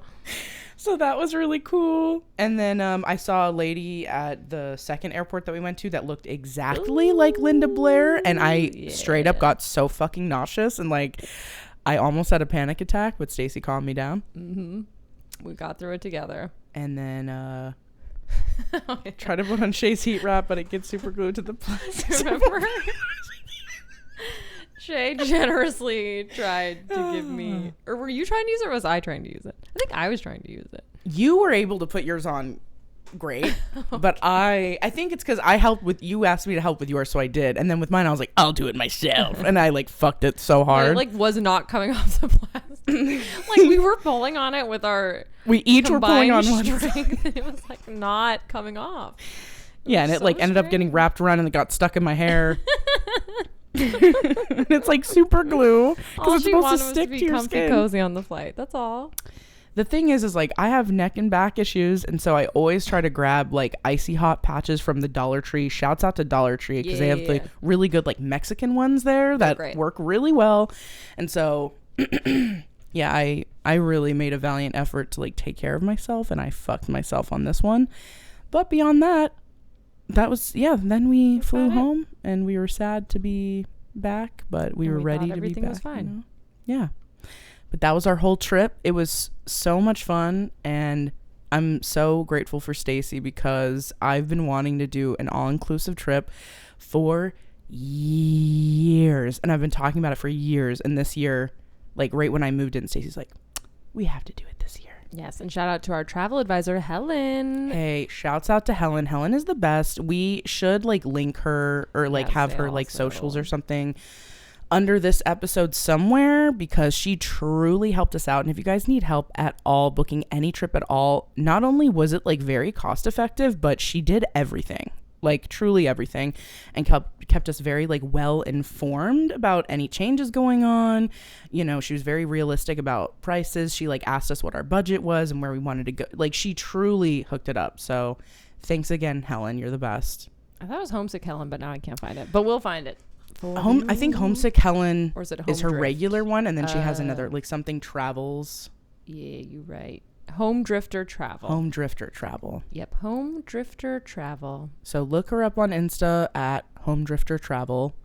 S1: So that was really cool. And then I saw a lady at the second airport that we went to that looked exactly like Linda Blair. And I straight up got so fucking nauseous. And like, I almost had a panic attack, but Stacy calmed me down.
S2: Mm-hmm. We got through it together.
S1: And then try to put on Shay's heat wrap, but it gets super glued to the plastic.
S2: Remember? Shay generously tried to give me, or were you trying to use it, or was I trying to use it? I think I was trying to use it.
S1: You were able to put yours on great, but I think it's because I helped with, you asked me to help with yours, so I did. And then with mine, I was like, I'll do it myself. And I like fucked it so hard.
S2: It like was not coming off the plastic. Like we were pulling on it with our
S1: we each were pulling on one
S2: strength. It was like not coming off.
S1: Yeah, and it like ended up getting wrapped around and it got stuck in my hair. And it's like super glue because it's supposed to stick to your skin.
S2: Cozy on the flight. That's all.
S1: The thing is like I have neck and back issues, and so I always try to grab like icy hot patches from the Dollar Tree. Shouts out to Dollar Tree because they have the really good like Mexican ones there that work really well. And so yeah, I really made a valiant effort to like take care of myself, and I fucked myself on this one. But beyond that was then we flew home, and we were sad to be back, but we were ready to be back.
S2: Everything was fine.
S1: Yeah. But that was our whole trip. It was so much fun, and I'm so grateful for Stacy because I've been wanting to do an all-inclusive trip for years, and I've been talking about it for years. And this year, like right when I moved in, Stacey's like, we have to do it this year.
S2: Yes, and shout out to our travel advisor, Helen.
S1: Hey, shouts out to Helen. Helen is the best. We should like link her or like have her like socials or something under this episode somewhere, because she truly helped us out. And if you guys need help at all booking any trip at all, not only was it like very cost effective, but she did everything, like truly everything, and kept us very like well informed about any changes going on. You know, she was very realistic about prices. She like asked us what our budget was and where we wanted to go. Like she truly hooked it up. So thanks again, Helen. You're the best.
S2: I thought it was Homesick Helen, but now I can't find it. But we'll find it.
S1: I think Homesick Helen
S2: or is her
S1: Drift? Regular one, and then she has another like something travels.
S2: Yeah, you're right. Home Drifter Travel.
S1: Home Drifter Travel.
S2: Yep, Home Drifter Travel.
S1: So look her up on Insta at Home Drifter Travel.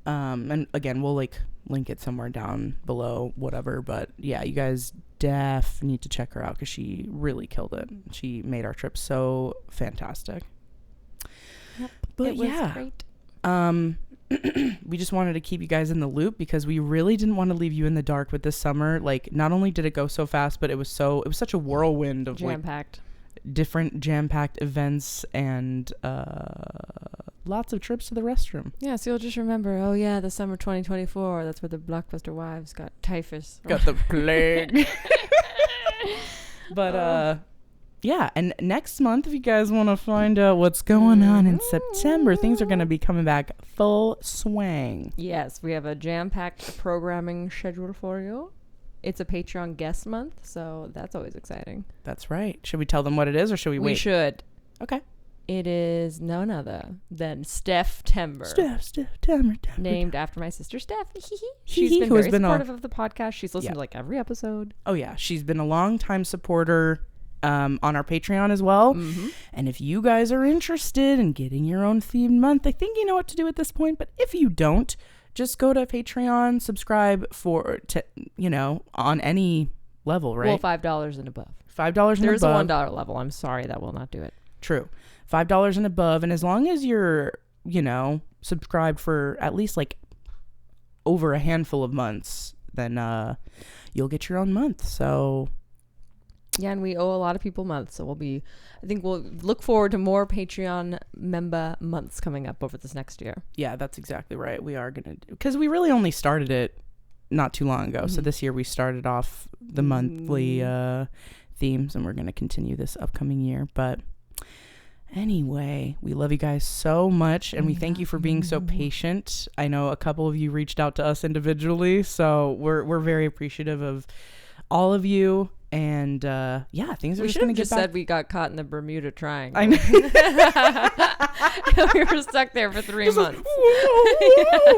S1: And again, we'll like link it somewhere down below, whatever. But yeah, you guys definitely need to check her out because she really killed it. She made our trip so fantastic.
S2: Yep,
S1: but
S2: it was
S1: yeah,
S2: great.
S1: We just wanted to keep you guys in the loop because we really didn't want to leave you in the dark with this summer. Like, not only did it go so fast, but it was such a whirlwind of
S2: jam-packed,
S1: like different jam-packed events and lots of trips to the restroom.
S2: Yeah, so you'll just remember, oh yeah, the summer 2024, that's where the Blockbuster wives got typhus.
S1: Got the plague. But yeah, and next month, if you guys want to find out what's going on in September, things are going to be coming back full swing.
S2: Yes, we have a jam-packed programming schedule for you. It's a Patreon guest month, so that's always exciting.
S1: That's right. Should we tell them what it is, or should we wait?
S2: We should.
S1: Okay.
S2: It is none other than Steph-tember.
S1: Steph-tember.
S2: Named after my sister Steph. She's been very supportive of the podcast. She's listened to like every episode.
S1: Oh, yeah. She's been a long-time supporter on our Patreon as well. Mm-hmm. And if you guys are interested in getting your own themed month, I think you know what to do at this point. But if you don't, just go to Patreon, subscribe on any level, right?
S2: Well, $5 and above.
S1: $5 and above.
S2: There's a $1 level. I'm sorry, that will not do it.
S1: True. $5 and above. And as long as you're, subscribed for at least like over a handful of months, then you'll get your own month. So
S2: yeah, and we owe a lot of people months, so I think we'll look forward to more Patreon member months coming up over this next year.
S1: Yeah, that's exactly right. We are going to, because we really only started it not too long ago. Mm-hmm. So this year we started off the monthly themes, and we're going to continue this upcoming year. But anyway, we love you guys so much, and we thank you for being so patient. I know a couple of you reached out to us individually, so we're very appreciative of all of you. And things are just going to get back.
S2: Said we got caught in the Bermuda Triangle.
S1: I know.
S2: We were stuck there for 3 months.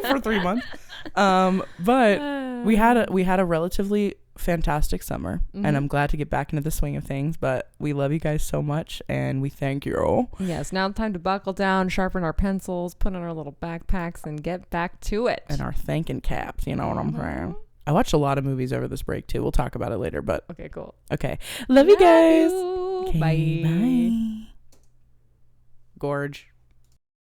S1: For 3 months. But we had a relatively fantastic summer, and I'm glad to get back into the swing of things. But we love you guys so much, and we thank you.
S2: Yes, now it's time to buckle down, sharpen our pencils, put on our little backpacks, and get back to it.
S1: And our thanking caps, you know what I'm saying? I watched a lot of movies over this break too. We'll talk about it later, but
S2: okay, cool.
S1: Okay. Love you guys.
S2: You.
S1: Okay, bye. Gorge.